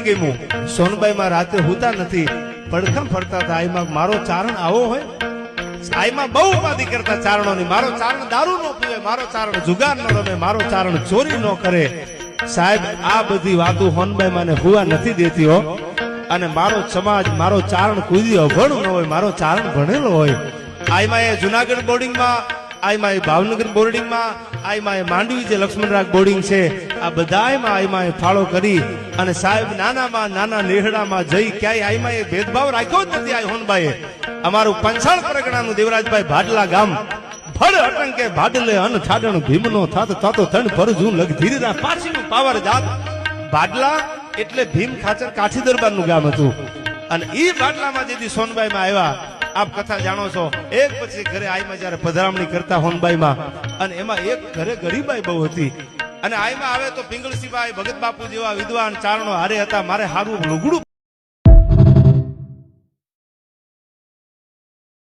ગમ્યું. સોનબાઈમાં રાતે હુતા નથી, પડખમ ફરતા હતા. આઈમાં મારો ચારણ આવો હોય. આઈમાં બહુ ઉપાધિ કરતા ચારણોની. મારો ચારણ દારૂ ન પીવે, મારો ચારણ જુગાર ન રમે, મારો ચારણ ચોરી ન કરે. સાહેબ આ બધી વાતો હોનબાઈ મને હુવા નથી દેતી હો. અને મારો સમાજ, મારો ચારણ કુદી અભણ ન હોય, મારો ચારણ ભણેલો હોય. આઈમાં એ જુનાગઢ બોર્ડિંગમાં, આઈમાં એ ભાવનગર બોર્ડિંગમાં, આઈમાં એ માંડવી જે લક્ષ્મણરાગ બોર્ડિંગ છે, આ બધામાં આઈમાં એ ફાળો કરી. અને સાહેબ નાનામાં નાના નેહડામાં જઈ ક્યાંય આઈમાં એ ભેદભાવ રાખ્યો જ નથી. આ હોનબાઈએ અમારું પંચાળ પરગણાનું દેવરાજભાઈ ભાડલા ગામ ફળ અટંકે ભાડલે અન ઠાડણ ભીમનો થાત તાતો તણ પરજું લગ ધીરેરા પાછીનું પાવર જાત. ભાડલા એટલે ભીમ ખાચર કાઠી દરબારનું ગામ હતું. અને ઈ ભાડલામાં જેથી સોનબાઈમાં આવ્યા, આપ કથા જાણો છો. એક પછી ઘરે આઈમાં જયારે પધરામણી કરતા હોનબાઈમાં, અને એમાં એક ઘરે ગરીબાઈ બહુ હતી. અને આઈમાં આવે તો પિંગળસીભાઈ, ભગત બાપુ જેવા વિદ્વાન ચારણો હારે હતા. મારે હારું લુગડું